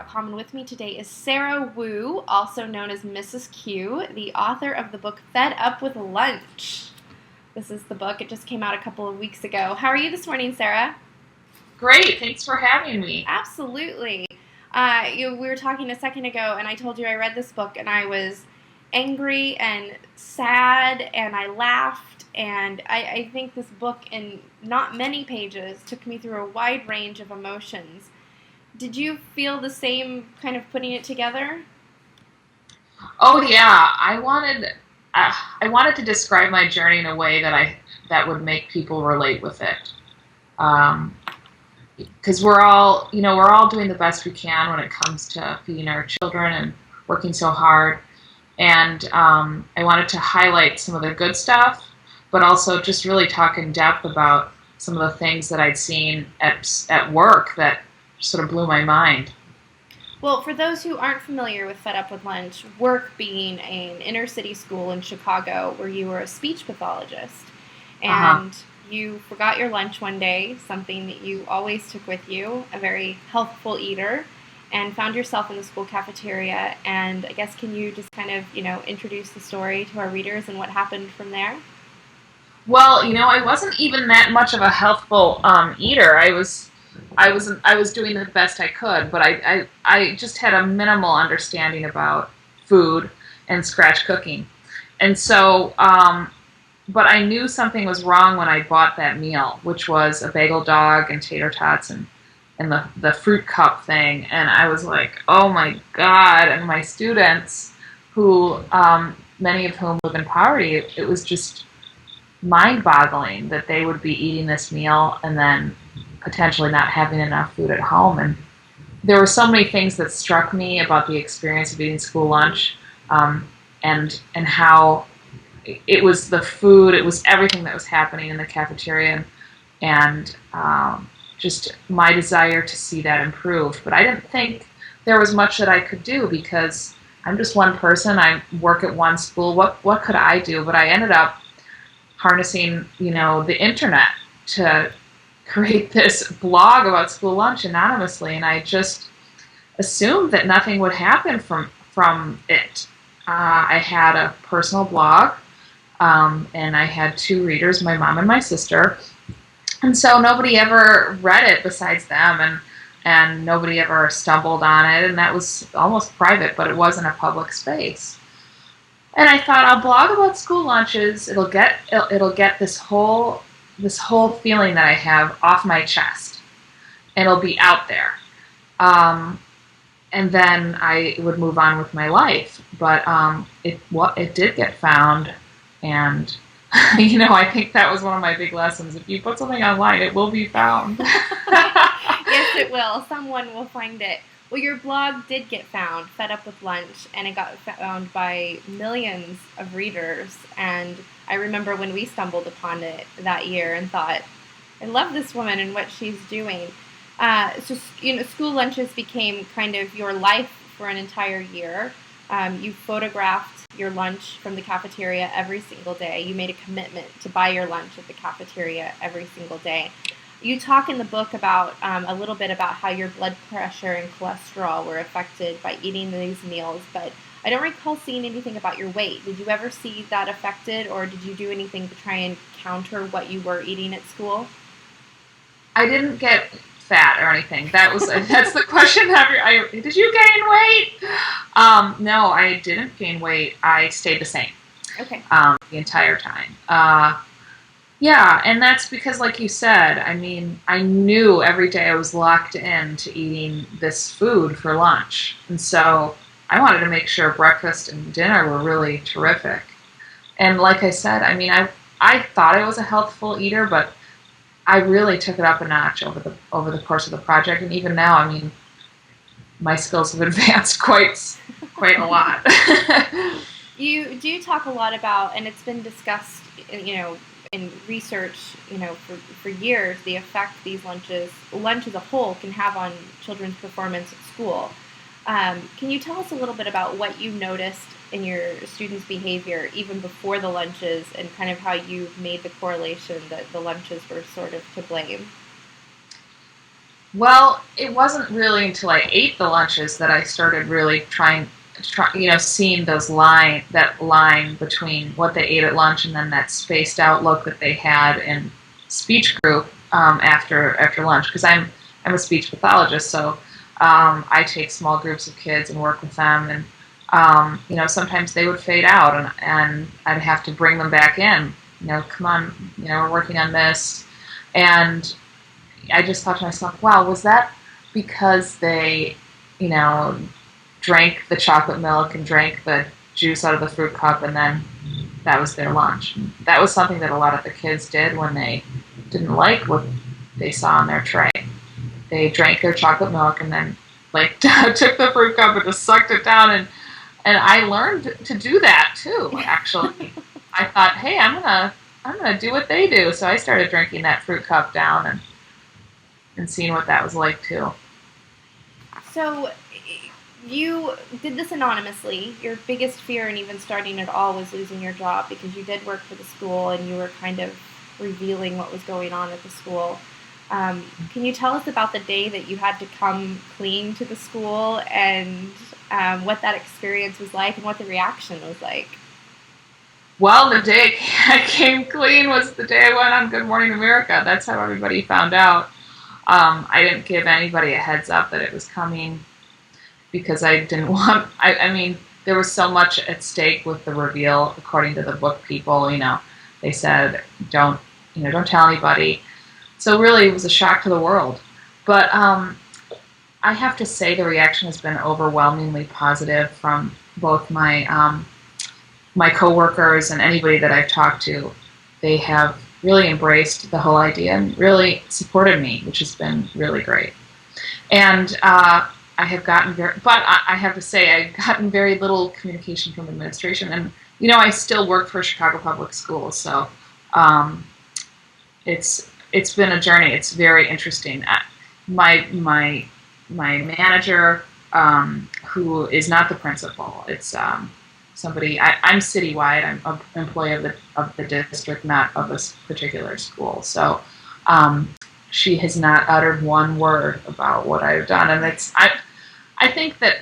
cafeterias.com, and with me today is Sarah Wu, also known as Mrs. Q, the author of the book Fed Up with Lunch. This is the book. It just came out a couple of weeks ago. How are you this morning, Sarah? Great. Thanks for having me. Absolutely. We were talking a second ago, and I told you I read this book, and I was angry and sad, and I laughed, and I think this book, in not many pages, took me through a wide range of emotions. Did you feel the same kind of putting it together? Oh yeah, I wanted to describe my journey in a way that would make people relate with it. Because we're all doing the best we can when it comes to feeding our children and working so hard. And I wanted to highlight some of the good stuff, but also just really talk in depth about some of the things that I'd seen at work that sort of blew my mind. Well, for those who aren't familiar with Fed Up with Lunch, work being an inner city school in Chicago where you were a speech pathologist, and you forgot your lunch one day, something that you always took with you, a very healthful eater, and found yourself in the school cafeteria. And I guess, can you just kind of, introduce the story to our readers and what happened from there? Well, I wasn't even that much of a healthful eater. I was doing the best I could, but I just had a minimal understanding about food and scratch cooking. And so, but I knew something was wrong when I bought that meal, which was a bagel dog and tater tots and the fruit cup thing. And I was like, oh my God. And my students, who many of whom live in poverty, it was just mind-boggling that they would be eating this meal and then potentially not having enough food at home. And there were so many things that struck me about the experience of eating school lunch, and how it was the food, it was everything that was happening in the cafeteria, and just my desire to see that improve. But I didn't think there was much that I could do because I'm just one person. I work at one school. What could I do? But I ended up harnessing, the internet to create this blog about school lunch anonymously, and I just assumed that nothing would happen from it. I had a personal blog, and I had two readers, my mom and my sister, and so nobody ever read it besides them, and nobody ever stumbled on it, and that was almost private, but it wasn't a public space. And I thought, I'll blog about school lunches. It'll get this whole feeling that I have off my chest, and it'll be out there. And then I would move on with my life. But it did get found, and I think that was one of my big lessons. If you put something online, it will be found. Yes, it will. Someone will find it. Well, your blog did get found, Fed Up with Lunch, and it got found by millions of readers. And I remember when we stumbled upon it that year and thought, I love this woman and what she's doing. School lunches became kind of your life for an entire year. You photographed your lunch from the cafeteria every single day. You made a commitment to buy your lunch at the cafeteria every single day. You talk in the book about a little bit about how your blood pressure and cholesterol were affected by eating these meals, but I don't recall seeing anything about your weight. Did you ever see that affected, or did you do anything to try and counter what you were eating at school? I didn't get fat or anything. That's the question. Did you gain weight? No, I didn't gain weight. I stayed the same. Okay. The entire time. Yeah, and that's because, like you said, I knew every day I was locked in to eating this food for lunch. And so I wanted to make sure breakfast and dinner were really terrific. And like I said, I thought I was a healthful eater, but I really took it up a notch over the course of the project. And even now, my skills have advanced quite a lot. You do talk a lot about, and it's been discussed, in research, for years, the effect these lunch as a whole can have on children's performance at school. Can you tell us a little bit about what you noticed in your students' behavior even before the lunches, and kind of how you made the correlation that the lunches were sort of to blame? Well, it wasn't really until I ate the lunches that I started really seeing that line between what they ate at lunch and then that spaced out look that they had in speech group after lunch. Because I'm a speech pathologist, so I take small groups of kids and work with them, and sometimes they would fade out, and I'd have to bring them back in. Come on, we're working on this, and I just thought to myself, wow, was that because they, drank the chocolate milk and drank the juice out of the fruit cup, and then that was their lunch? And that was something that a lot of the kids did when they didn't like what they saw on their tray. They drank their chocolate milk and then took the fruit cup and just sucked it down, and I learned to do that too, actually. I thought, hey, I'm gonna do what they do. So I started drinking that fruit cup down and seeing what that was like too. So you did this anonymously. Your biggest fear in even starting it all was losing your job, because you did work for the school and you were kind of revealing what was going on at the school. Can you tell us about the day that you had to come clean to the school, and what that experience was like and what the reaction was like? Well, the day I came clean was the day I went on Good Morning America. That's how everybody found out. I didn't give anybody a heads up that it was coming, because I didn't want, I mean, there was so much at stake with the reveal, according to the book people. They said, don't tell anybody. So really, it was a shock to the world. But I have to say the reaction has been overwhelmingly positive from both my my coworkers and anybody that I've talked to. They have really embraced the whole idea and really supported me, which has been really great. And I have to say I've gotten very little communication from administration. And I still work for Chicago Public Schools, so it's been a journey. It's very interesting. My manager, who is not the principal, it's somebody. I'm citywide. I'm an employee of the district, not of a particular school. So she has not uttered one word about what I've done, and I think that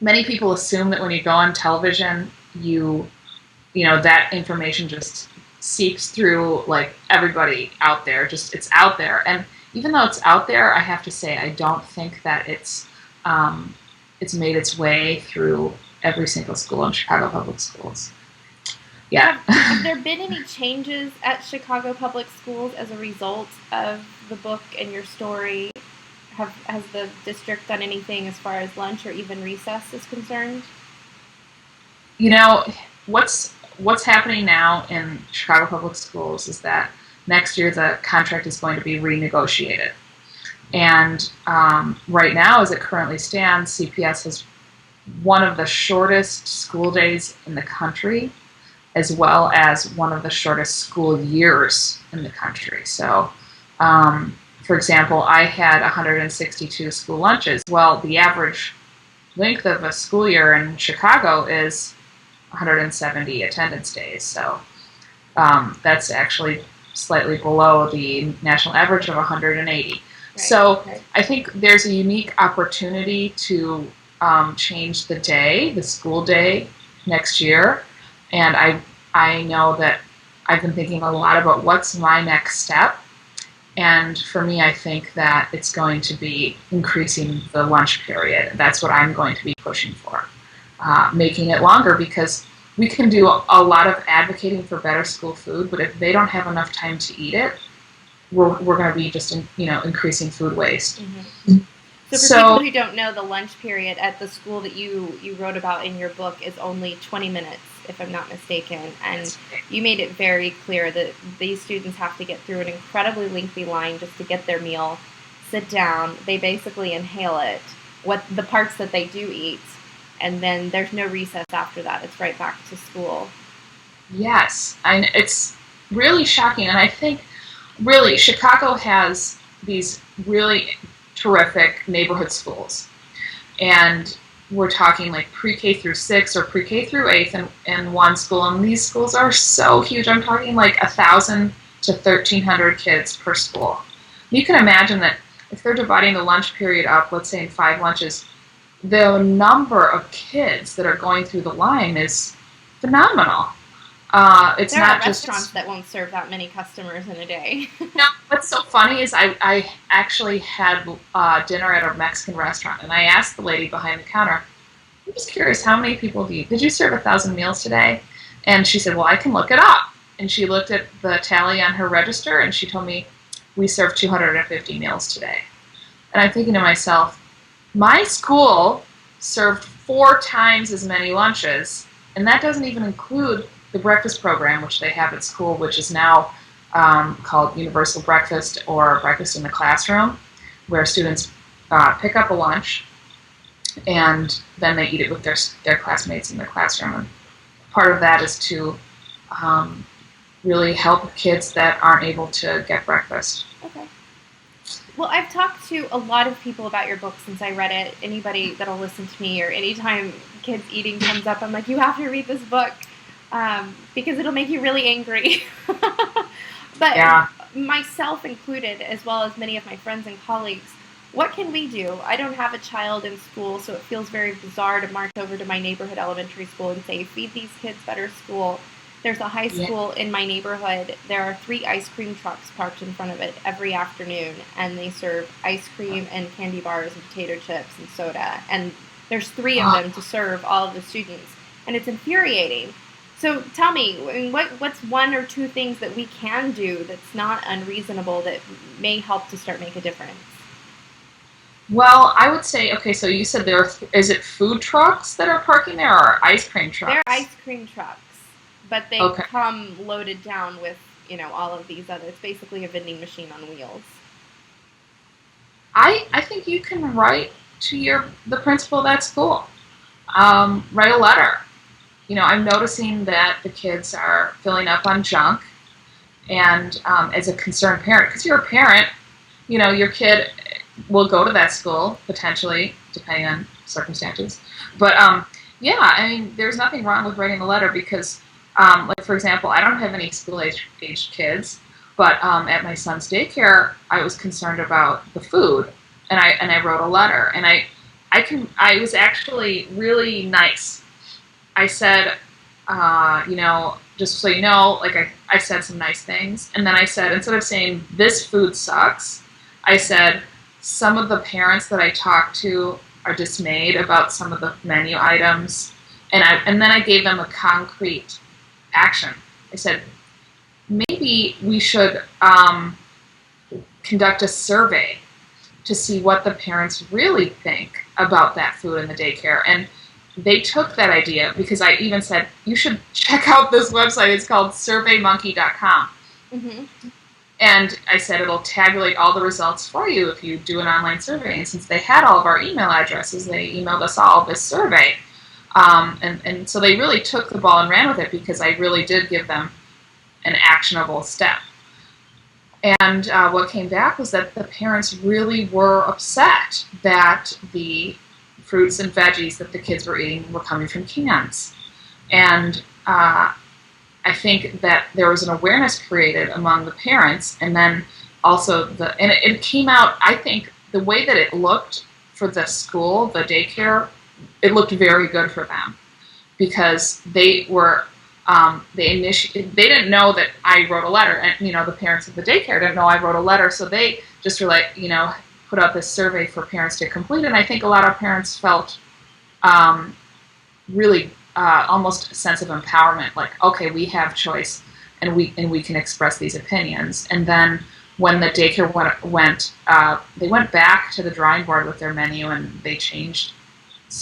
many people assume that when you go on television, that information just seeps through everybody out there. Just it's out there, and even though it's out there, I have to say I don't think that it's made its way through every single school in Chicago Public Schools. Yeah. Have there been any changes at Chicago Public Schools as a result of the book and your story? Has the district done anything as far as lunch or even recess is concerned? What's happening now in Chicago Public Schools is that next year the contract is going to be renegotiated. And right now, as it currently stands, CPS has one of the shortest school days in the country, as well as one of the shortest school years in the country. So, for example, I had 162 school lunches. Well, the average length of a school year in Chicago is 170 attendance days. So that's actually slightly below the national average of 180. Right. So okay. I think there's a unique opportunity to change the school day next year. And I know that I've been thinking a lot about what's my next step. And for me, I think that it's going to be increasing the lunch period. That's what I'm going to be pushing for, making it longer, because we can do a lot of advocating for better school food, but if they don't have enough time to eat it, we're going to be just increasing food waste. Mm-hmm. So for people who don't know, the lunch period at the school that you wrote about in your book is only 20 minutes, if I'm not mistaken. And you made it very clear that these students have to get through an incredibly lengthy line just to get their meal, sit down, they basically inhale it, what the parts that they do eat, and then there's no recess after that. It's right back to school. Yes, and it's really shocking. And I think really Chicago has these really terrific neighborhood schools, and we're talking like pre-K through 6 or pre-K through 8th in one school, and these schools are so huge. I'm talking like 1,000 to 1,300 kids per school. You can imagine that if they're dividing the lunch period up, let's say in 5 lunches, the number of kids that are going through the line is phenomenal. It's There are not restaurants just. that won't serve that many customers in a day. No, what's so funny is I actually had dinner at a Mexican restaurant, and I asked the lady behind the counter, I'm just curious, how many people did you serve 1,000 meals today? And she said, well, I can look it up. And she looked at the tally on her register, and she told me, we served 250 meals today. And I'm thinking to myself, my school served 4 times as many lunches, and that doesn't even include the breakfast program, which they have at school, which is now called Universal Breakfast or Breakfast in the Classroom, where students pick up a lunch and then they eat it with their classmates in their classroom. And part of that is to really help kids that aren't able to get breakfast. Okay. Well, I've talked to a lot of people about your book since I read it. Anybody that'll listen to me, or anytime kids eating comes up, I'm like, you have to read this book because it'll make you really angry. But Yeah. myself included, as well as many of my friends and colleagues, what can we do? I don't have a child in school, so it feels very bizarre to march over to my neighborhood elementary school and say, feed these kids better school. There's a high school in my neighborhood. There are 3 ice cream trucks parked in front of it every afternoon, and they serve ice cream and candy bars and potato chips and soda. And there's 3 of them to serve all of the students, and it's infuriating. So tell me, what's 1 or 2 things that we can do that's not unreasonable that may help to start make a difference? Well, I would say, okay, so you said is it food trucks that are parking there or ice cream trucks? They're ice cream trucks, but they Okay. come loaded down with, all of these other. It's basically a vending machine on wheels. I think you can write to the principal of that school. Write a letter. I'm noticing that the kids are filling up on junk, and as a concerned parent, because you're a parent, your kid will go to that school potentially, depending on circumstances. But yeah, I mean, there's nothing wrong with writing a letter because, like for example, I don't have any school-aged kids, but at my son's daycare, I was concerned about the food, and I wrote a letter, and I was actually really nice. I said, just so you know, like I said some nice things, and then I said, instead of saying this food sucks, I said, some of the parents that I talked to are dismayed about some of the menu items, and then I gave them a concrete action. I said, maybe we should conduct a survey to see what the parents really think about that food in the daycare. And they took that idea because I even said, you should check out this website. It's called surveymonkey.com. Mm-hmm. And I said it'll tabulate all the results for you if you do an online survey. And since they had all of our email addresses, they emailed us all this survey. And so they really took the ball and ran with it because I really did give them an actionable step. And what came back was that the parents really were upset that the fruits and veggies that the kids were eating were coming from cans. And I think that there was an awareness created among the parents, and then also it came out, I think, the way that it looked for the school, the daycare, it looked very good for them because they were, they didn't know that I wrote a letter, and, the parents of the daycare didn't know I wrote a letter, so they just were like, put out this survey for parents to complete, and I think a lot of parents felt really almost a sense of empowerment, like, okay, we have choice, and we can express these opinions. And then when the daycare went, they went back to the drawing board with their menu, and they changed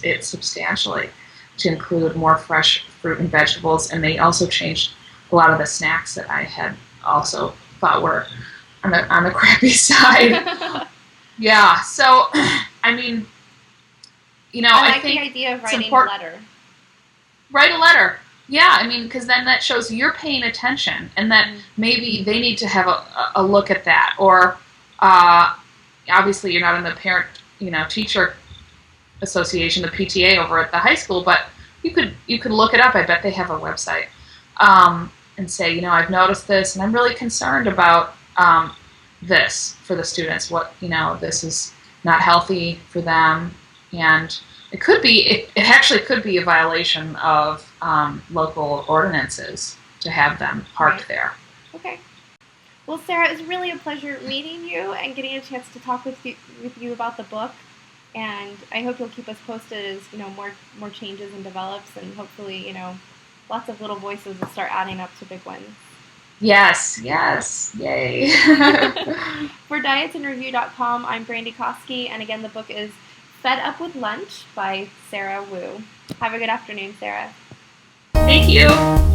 it substantially to include more fresh fruit and vegetables, and they also changed a lot of the snacks that I had also thought were on the crappy side. Yeah, so I mean, I like think the idea of writing a letter. Write a letter. Yeah, I mean, because then that shows you're paying attention, and that maybe they need to have a look at that. Or obviously, you're not in the parent, teacher association, the PTA over at the high school, but you could look it up. I bet they have a website, and say, I've noticed this, and I'm really concerned about this for the students. What, this is not healthy for them, and it actually could be a violation of local ordinances to have them parked Right. there. Okay. Well, Sarah, it was really a pleasure meeting you and getting a chance to talk with you about the book. And I hope you'll keep us posted as more changes and develops, and hopefully lots of little voices will start adding up to big ones. Yes, yay. For dietsandreview.com, I'm Brandy Koski, and again, the book is Fed Up with Lunch by Sarah Wu. Have a good afternoon, Sarah. Thank you.